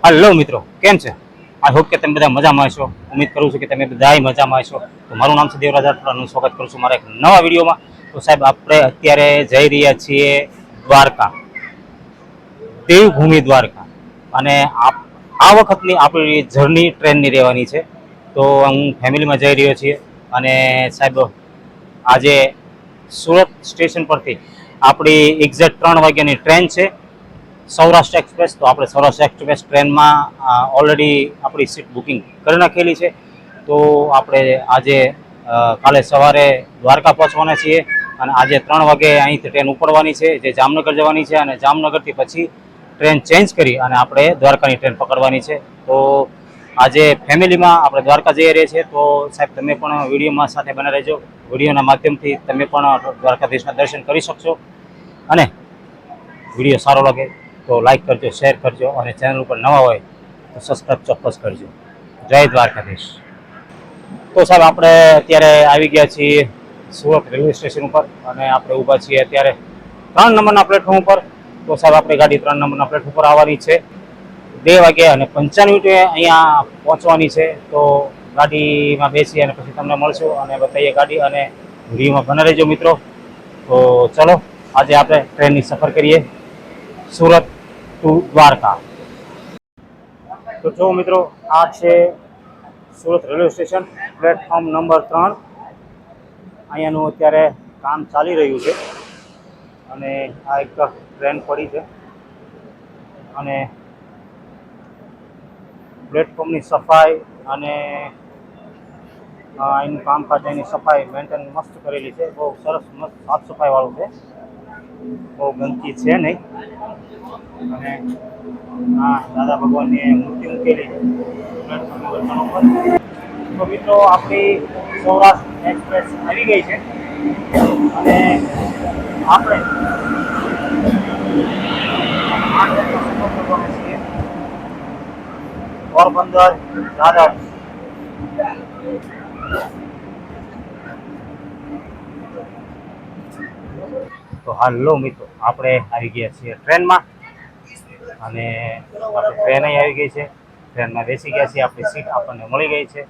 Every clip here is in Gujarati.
હેલો મિત્રો, કેમ છે? આઈ હોપ કે તમે બધા મજામાં હશો. ઉમ્મીદ કરું છું કે તમે બધાય મજામાં હશો. તો મારું નામ છે દેવરાજ રાઠોડનું સ્વાગત કરું છું મારા એક નવા વિડીયોમાં. તો સાહેબ, આપણે અત્યારે જઈ રહ્યા છીએ દ્વારકા, દેવભૂમિ દ્વારકા. અને આ વખતની આપણી જર્ની ટ્રેનની રહેવાની છે. તો હું ફેમિલીમાં જઈ રહ્યો છીએ. અને સાહેબ, આજે સુરત સ્ટેશન પરથી આપણી એક્ઝેક્ટ 3 વાગ્યાની ટ્રેન છે, સૌરાષ્ટ્ર એક્સપ્રેસ. તો આપણે સૌરાષ્ટ્ર એક્સપ્રેસ ટ્રેનમાં ઓલરેડી આપણી સીટ બુકિંગ કરી નાખેલી છે. તો આપણે આજે કાલે સવારે દ્વારકા પહોંચવાના છીએ. અને આજે 3 વાગે અહીંથી ટ્રેન ઉપડવાની છે, જે જામનગર જવાની છે. અને જામનગરથી પછી ટ્રેન ચેન્જ કરી અને આપણે દ્વારકાની ટ્રેન પકડવાની છે. તો આજે ફેમિલીમાં આપણે દ્વારકા જઈ રહ્યા છીએ. તો સાહેબ, તમે પણ વિડીયોમાં સાથે બના રહેજો. વિડીયોના માધ્યમથી તમે પણ દ્વારકાધીશના દર્શન કરી શકશો. અને વિડીયો સારો લાગે તો લાઈક કરજો, શેર કરજો, અને ચેનલ ઉપર નવા હોય તો સબસ્ક્રાઈબ ચોક્કસ કરજો. જય દ્વારકાધીશ. તો સાહેબ, આપણે અત્યારે આવી ગયા છીએ સુરત રેલવે સ્ટેશન ઉપર. અને આપણે ઊભા છીએ અત્યારે 3 નંબરના પ્લેટફોર્મ ઉપર. તો સાહેબ, આપણી ગાડી 3 નંબરના પ્લેટફોર્મ ઉપર આવવાની છે. 2:95 અહીંયા પહોંચવાની છે. તો ગાડીમાં બેસી અને પછી તમને મળશું અને બતાવીએ ગાડી. અને વિડીયોમાં બના રહેજો મિત્રો. તો ચલો, આજે આપણે ટ્રેનની સફર કરીએ સુરત ટુ દ્વારકા. તો જો મિત્રો, આ છે Surat railway station, platform number 3. અહીંયાનું અત્યારે કામ ચાલી રહ્યું છે. અને આ એક ટ્રેન પડી છે. અને પ્લેટફોર્મની સફાઈ અને એનું કામકાજ, એની સફાઈ મેન્ટેન મસ્ત કરેલી છે. બહુ સરસ મસ્ત સાફ સફાઈ વાળું છે. બહુ ગંદકી છે નહીં. અને હા, દાદા ભગવાનની મૂર્તિ મૂકેલી છે પ્લેટફોર્મ નંબર 3 ઉપર. તો મિત્રો, આપણી સૌરાષ્ટ્ર એક્સપ્રેસ આવી ગઈ છે. અને આપણે પોરબંદર દાદર. તો હાલો મિત્રો, આપણે આવી ગયા છીએ ટ્રેનમાં. અને આપણે ટ્રેન અહીં આવી ગઈ છે. ટ્રેનમાં બેસી ગયા છીએ. આપણી સીટ આપણને મળી ગઈ છે.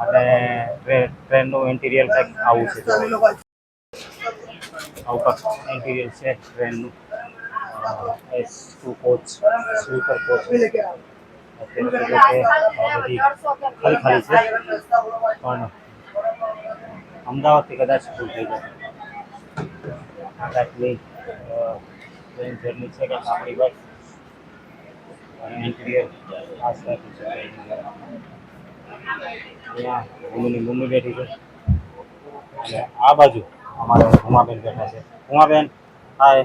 અને ટ્રેનનું ઇન્ટિરિયર કંઈક આવું છે. આવું ઇન્ટિરિયર છે ટ્રેનનું. S2 coach, sleeper coach. અત્યારે બધી ખાલી ખાલી છે. પણ અમદાવાદથી કદાચ ફૂલ થઈ જાય. આટલી ટ્રેન જર્ની છે કે આપણી બસ. અને ઇન્ટિરિયર ખાસ રાખ્યું છે. અહીંયા મમ્મી બેઠી છે. અને આ બાજુ અમારે ઉમાબેન બેઠા છે. ઉમાબેન, હાય.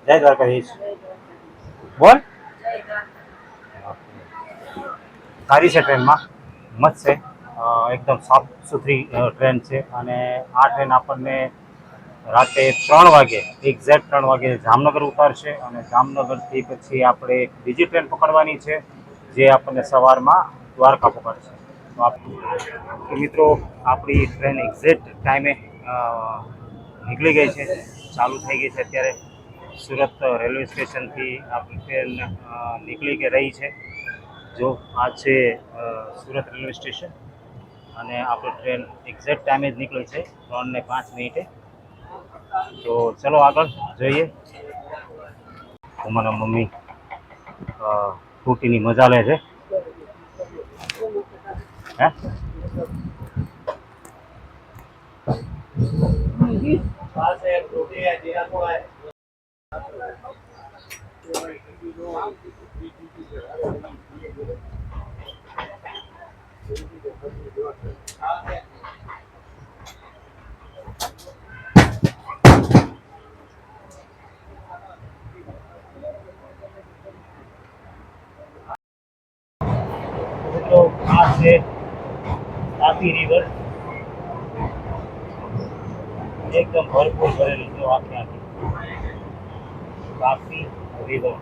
જય દ્વારકાધીશ. બોલ. સારી છે ટ્રેનમાં, મસ્ત છે. એકદમ સાફ સુથરી ટ્રેન છે. અને આ ટ્રેન આપણને રાતે 3 વાગે, એક્ઝેક્ટ 3 વાગે જામનગર ઉતારશે. અને જામનગરથી પછી આપણે બીજી ટ્રેન પકડવાની છે, જે આપણને સવારમાં દ્વારકા પકડશે. તો મિત્રો, આપણી ટ્રેન એક્ઝેક્ટ ટાઈમે નીકળી ગઈ છે, ચાલુ થઈ ગઈ છે. અત્યારે સુરત રેલવે સ્ટેશનથી આપણી ટ્રેન નીકળી કે રહી છે. જો આ છે સુરત રેલવે સ્ટેશન. અને આપણી ટ્રેન એક્ઝેક્ટ ટાઈમે જ નીકળી છે, 3:05. તો ચલો આગળ જોઈએ. અમારા મમ્મી ફ્રૂટીની મજા લે છે. હે, તો આ છે તાપી રિવર. એકદમ ભરપૂર ભરેલી જો આખી આખી તાપી રિવર.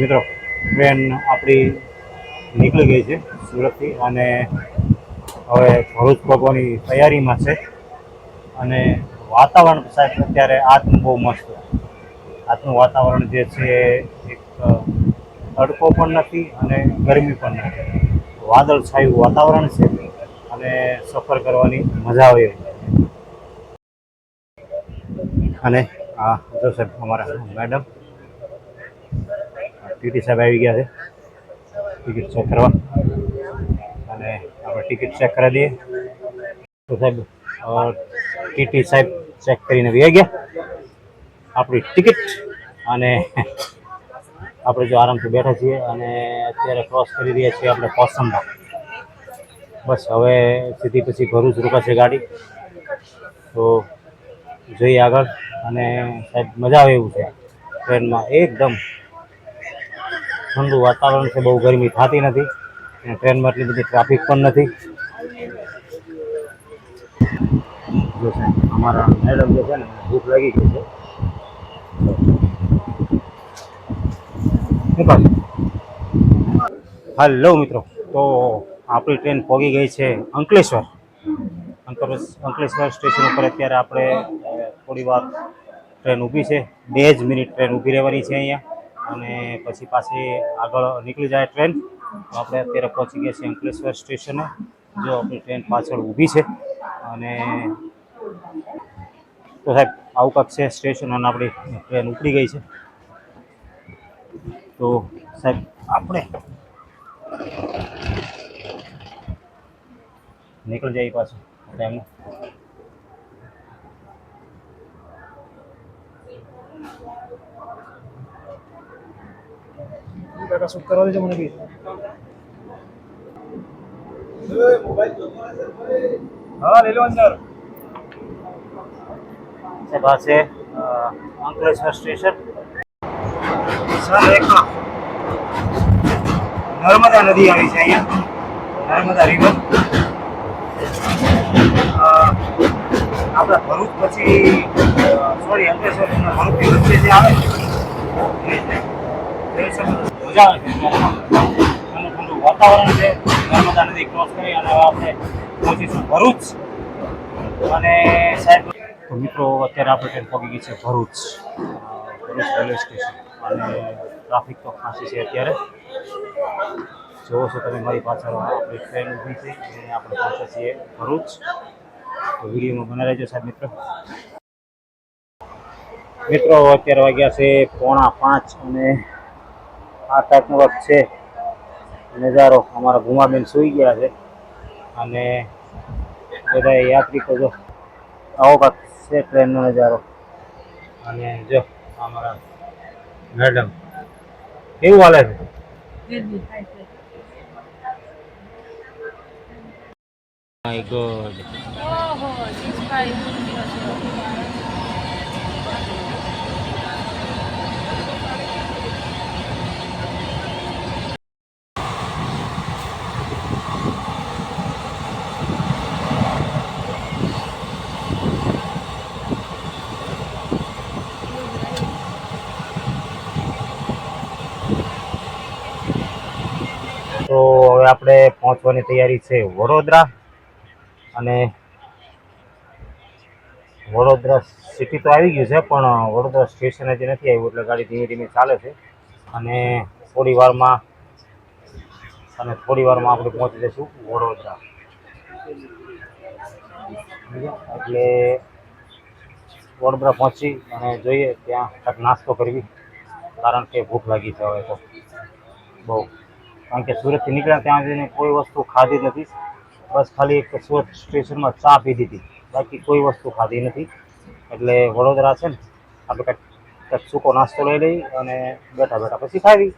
મિત્રો ટ્રેન આપણી નીકળી ગઈ છે સુરતથી અને હવે ભરૂચ પહોંચવાની તૈયારીમાં છે. અને વાતાવરણ સાહેબ અત્યારે આજનું બહુ મસ્ત છે. આજનું વાતાવરણ જે છે એક તડકો પણ નથી અને ગરમી પણ નથી, વાદળછાયું વાતાવરણ છે અને સફર કરવાની મજા આવે એવી. અને આ જો સાહેબ અમારા મેડમ ટીટી સાહેબ આવી ગયા છે ટિકિટ ચેક કરવા, અને આપણે ટિકિટ ચેક કરાવી દઈએ તો સાહેબ ટીટી સાહેબ ચેક કરીને વહી ગયા આપણી ટિકિટ. અને આપણે જો આરામથી બેઠા છીએ અને અત્યારે ક્રોસ કરી રહ્યા છીએ આપણે કોસંબા. બસ હવે સીધી પછી ભરૂચ રોકાશે ગાડી, તો જોઈએ આગળ. અને સાહેબ મજા આવે એવું છે ટ્રેનમાં, એકદમ ઠંડુ વાતાવરણ છે, બહુ ગરમી થતી નથી અને ટ્રેનમાં એટલી બધી ટ્રાફિક પણ નથી. જો સાહેબ અમારા મેડમ જે છે ને ભૂખ લાગી ગઈ છે. હેલો મિત્રો, તો આપણી ટ્રેન પહોંચી ગઈ છે અંકલેશ્વર. અંકલેશ્વર સ્ટેશન ઉપર અત્યારે આપણે થોડી વાર ટ્રેન ઊભી છે, 2 જ મિનિટ ટ્રેન ઊભી રહેવાની છે અહીંયા, અને પછી પાછી આગળ નીકળી જાય ટ્રેન. તો આપણે અત્યારે પહોંચી ગયા છીએ અંકલેશ્વર સ્ટેશને. જો આપણી ટ્રેન પાછળ ઊભી છે અને તો સાહેબ આવું કાંક છે સ્ટેશન અને આપણી ટ્રેન ઉપડી ગઈ છે. તો સાહેબ આપણે નીકળી જાય પાછું ટાઈમ. શૂટ કરવા દેજો મને બી. હા લઈ લો અંદર. સાહેબ આ છે અંકલેશ્વર સ્ટેશન. સર એક નર્મદા નદી આવી છે અહીંયા, નર્મદા રિવર. આપણા ભરૂચ પછી સોરી અંકલેશ્વર ભરૂચની વચ્ચે જે આવે મજા આવે છે. ઠંડુ ઠંડુ વાતાવરણ છે, નર્મદા નદી ક્રોસ કરી અને આપણે પહોંચીશું ભરૂચ. અને સાહેબ તો મિત્રો અત્યારે આપણે ટ્રેન પહોંચી ગઈ છે ભરૂચ રેલવે સ્ટેશન. અને ટ્રાફિક તો ખાસી છે અત્યારે, જોવો છો તમે મારી પાછળ આપણી ટ્રેન ઊભી છે અને આપણે પહોંચે છીએ ભરૂચ. તો વિડીયોમાં બના રહેજો સાહેબ મિત્રો. અત્યારે વાગ્યા છે 4:45 અને આ ટાઈપનો વર્ક છે નજારો. અમારા ભૂમાબેન સૂઈ ગયા છે અને બધા યાત્રિકો જો આવો કાંક છે ટ્રેનનો નજારો. અને જો અમારા મેડમ કેવું હાલે છે? My God. તો હવે આપણે પહોંચવાની તૈયારી છે વડોદરા. અને વડોદરા સિટી તો આવી ગયું છે પણ વડોદરા સ્ટેશન હજી નથી આવ્યું, એટલે ગાડી ધીમે ધીમે ચાલે છે. અને થોડી વારમાં આપણે પહોંચી જઈશું વડોદરા. એટલે વડોદરા પહોંચી અને જોઈએ ત્યાં કાંઈક નાસ્તો કરવી, કારણ કે ભૂખ લાગી છે હવે તો બહુ. કારણ કે સુરતથી નીકળ્યા ત્યાં જઈને કોઈ વસ્તુ ખાધી નથી, બસ ખાલી એક સુરત સ્ટેશનમાં ચા પીધી હતી, બાકી કોઈ વસ્તુ ખાધી નથી. એટલે વડોદરા છે ને આપણે કંઈક સૂકો નાસ્તો લઈ લઈ અને બેઠા બેઠા પછી ખાવી.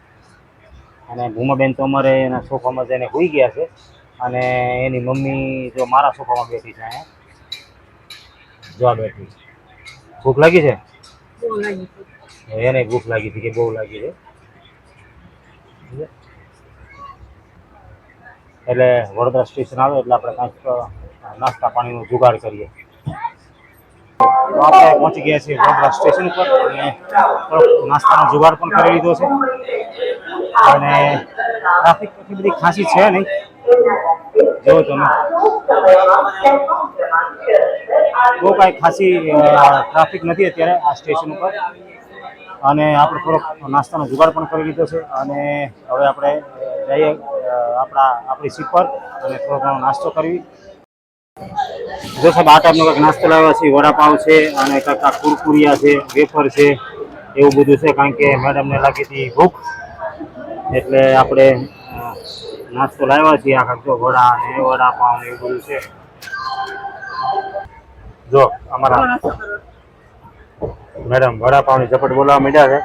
અને ભૂમાબેન તો અમારે એના સોફામાં જઈને સૂઈ ગયા છે અને એની મમ્મી જો મારા સોફામાં બેઠી છે અહીંયા, જો બેઠી. ભૂખ લાગી છે? એને ભૂખ લાગી હતી કે બહુ લાગી છે. એટલે વડોદરા સ્ટેશન આવે એટલે આપણે કાંઈક નાસ્તા પાણીનો જુગાડ કરીએ. તો આપણે પહોંચી ગયા છીએ વડોદરા સ્ટેશન ઉપર અને નાસ્તાનો જુગાડ પણ કરી લીધો છે. અને ટ્રાફિક એટલી બધી ખાસી છે નહીં. જો તમે બહુ કાંઈ ખાસી ટ્રાફિક નથી અત્યારે આ સ્ટેશન ઉપર. અને આપણે થોડોક નાસ્તાનો જુગાડ પણ કરી લીધો છે અને હવે આપણે જઈએ આપણી સીટ પર અને થોડો ઘણો નાસ્તો કરવી. જો સાહેબ આ ટાઈપનો કંઈક નાસ્તો લાવ્યા છે, વડાપાઉં છે અને કંઈક કુરકુરિયા છે, વેફર છે, એવું બધું છે. કારણ કે મેડમને લાગી હતી ભૂખ, એટલે આપણે નાસ્તો લાવ્યા છીએ. આ જો વડા ને વડાપાઉં ને એવું બધું છે. જો અમારા મેડમ વડાપાઉંની ઝપટ બોલાવવા માંડ્યા છે.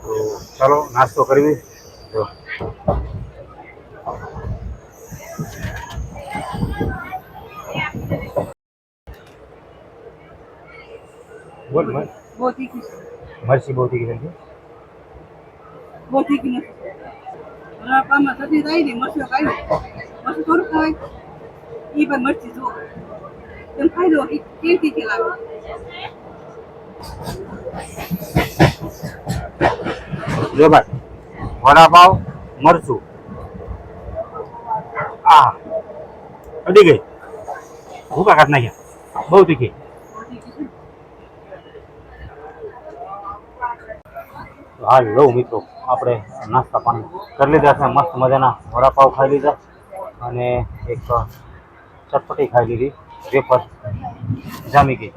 તો ચાલો નાસ્તો કરવી. જો બોલ મરચી બહુ તીખી નથી. બહુ ઠીક નથી. વડાપાવમાં સદી થાય ને મરચું ખાઈ મરચું થોડું ખાય એ પણ મરચી જુઓ તમે ખાઈ લો કેવી તીખી લાગે. જો ભાઈ વડાપાવ મરચું આ અડી ગઈ, ભૂકા કાઢ નાખ્યા, બહુ તીખી. હાલ લો મિત્રો, આપણે નાસ્તા પાણી કરી લીધા છે. મસ્ત મજાના વડાપાવ ખાઈ લીધા અને એક ચટપટી ખાઈ લીધી, વેફર જામી ગઈ.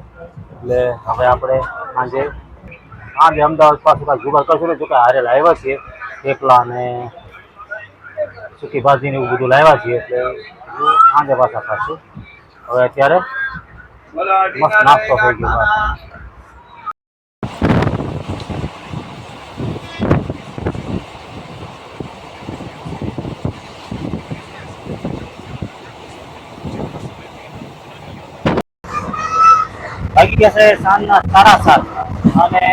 એટલે હવે આપણે સાંજે અમદાવાદ પાછું કાંઈ જુગાડ કરશું ને. જોકે હારે લાવ્યા છીએ થેપલા અને સૂકી ભાજી ને એવું બધું લાવ્યા છીએ, એટલે સાંજે પાછા ખાશું. હવે અત્યારે મસ્ત નાસ્તો થઈ ગયો. વાગી ગયા છે સાંજના 7:30 અને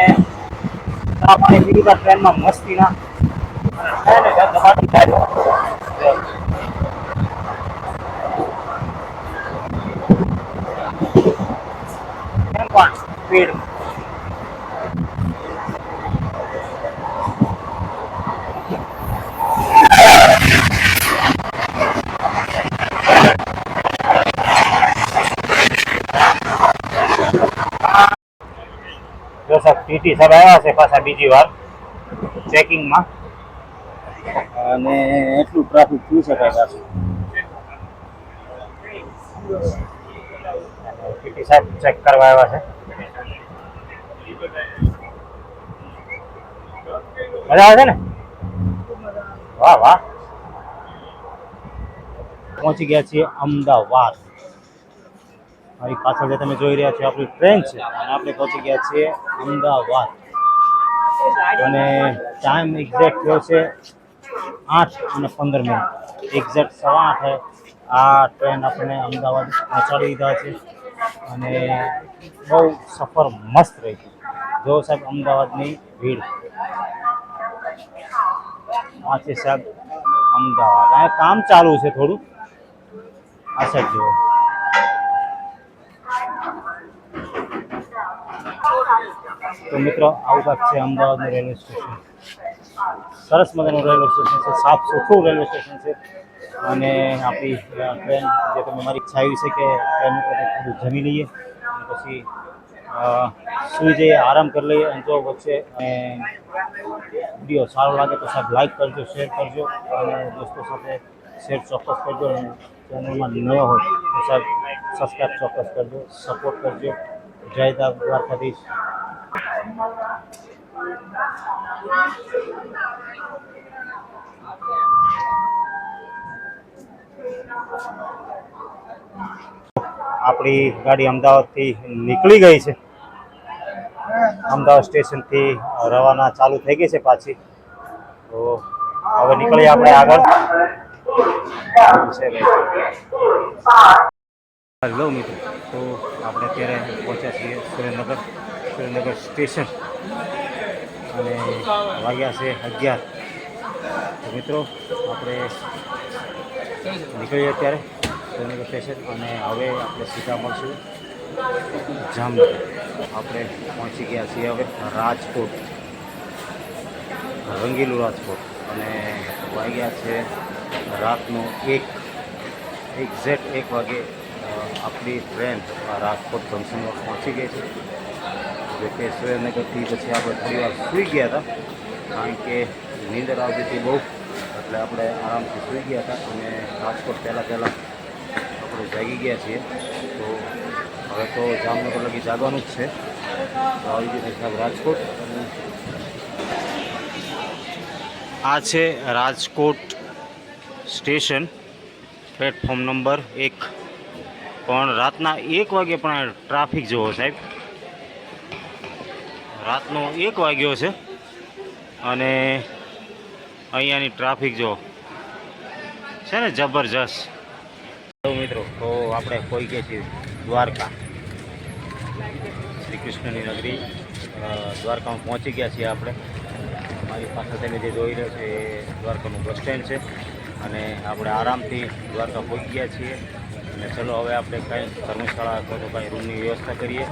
ચા પાણી પી લીધા ટ્રેનમાં મસ્તીના. સ્પીડ જો સાહેબ ટીટી સાહેબ આવ્યા છે પાછા બીજી વાર ચેકિંગમાં, અને એટલું ટ્રાફિક થયું છે કઈ પાછું. ટીટી સાહેબ ચેક કરવા આવ્યા છે. મજા આવે છે ને? વાહ વાહ. પહોંચી ગયા છીએ અમદાવાદ. મારી પાછળ જે તમે જોઈ રહ્યા છો આપણી ટ્રેન છે અને આપણે પહોંચી ગયા છીએ અમદાવાદ. અને ટાઈમ એક્ઝેક્ટ થયો છે 8:15. એક્ઝેક્ટ 8:15 આ ટ્રેન આપણે અમદાવાદ પહોંચાડી દીધા છે અને બહુ સફર મસ્ત રહી છે. જો સાહેબ અમદાવાદની ભીડ, આ છે સાહેબ અમદાવાદ. આ કામ ચાલુ છે થોડું, આ સાઈડ જુઓ. તો મિત્રો આવું કાંક છે અમદાવાદનું રેલવે સ્ટેશન. સરસ મજાનું રેલવે સ્ટેશન છે, સાફ સુથરું રેલવે સ્ટેશન છે. અને આપણી ટ્રેન જે તમે મારી ઈચ્છા આવી છે કે ટ્રેન ઉપર થોડું જમી લઈએ અને પછી સૂઈ જઈએ, આરામ કરી લઈએ. અને જો વચ્ચે વિડીયો સારો લાગે તો સાહેબ લાઈક કરજો, શેર કરજો અને દોસ્તો સાથે શેર ચોક્કસ કરજો. અને ચેનલમાં નવા હોય તો સાહેબ સબસ્ક્રાઈબ ચોક્કસ કરજો, સપોર્ટ કરજો. જય દ્વારકાધીશ. આપણી ગાડી અમદાવાદથી નીકળી ગઈ છે. અમદાવાદ સ્ટેશનથી રવાના ચાલુ થઈ ગઈ છે પાછી. તો હવે નીકળીએ આપણે આગળ. હેલો મિત્રો, તો આપણે અત્યારે પહોંચ્યા છીએ સુરેન્દ્રનગર સ્ટેશન અને વાગ્યા છે 11. તો મિત્રો આપણે નીકળીએ અત્યારે સુરેન્દ્રનગર સ્ટેશન અને હવે આપણે સીધા મળશું જામનગર. આપણે પહોંચી ગયા છીએ હવે રાજકોટ. રંગીલું રાજકોટ અને વાગ્યા છે રાતનો એક્ઝેક્ટ 1 વાગે આપણી ટ્રેન રાજકોટ જંકશન પર પહોંચી ગઈ છે. જો કે સુરેન્દ્રનગરથી પછી આપણે થોડી વાર સૂઈ ગયા હતા, કારણ કે નીંદર આવતી હતી બહુ, એટલે આપણે આરામથી સૂઈ ગયા હતા અને રાજકોટ પહેલાં આપણે જાગી ગયા છીએ. તો હવે તો જામનગર લગી જાગવાનું જ છે. તો આવી ગયું છે સાહેબ રાજકોટ. આ છે રાજકોટ સ્ટેશન, પ્લેટફોર્મ નંબર 1. પણ રાતના 1 વાગે પણ ટ્રાફિક જોવો સાહેબ, રાતનો 1 વાગ્યો છે અને અહીંયાની ટ્રાફિક જો છે ને જબરજસ્ત. તો મિત્રો, તો આપણે કોઈ ગયા છીએ દ્વારકા, શ્રી કૃષ્ણની નગરી દ્વારકામાં પહોંચી ગયા છીએ આપણે. મારી પાસે તમે જે જોઈ રહ્યો છે એ દ્વારકાનું બસ સ્ટેન્ડ છે અને આપણે આરામથી દ્વારકા પહોંચી ગયા છીએ. અને ચલો હવે આપણે કંઈ ધર્મશાળા અથવા તો કંઈ રૂમની વ્યવસ્થા કરીએ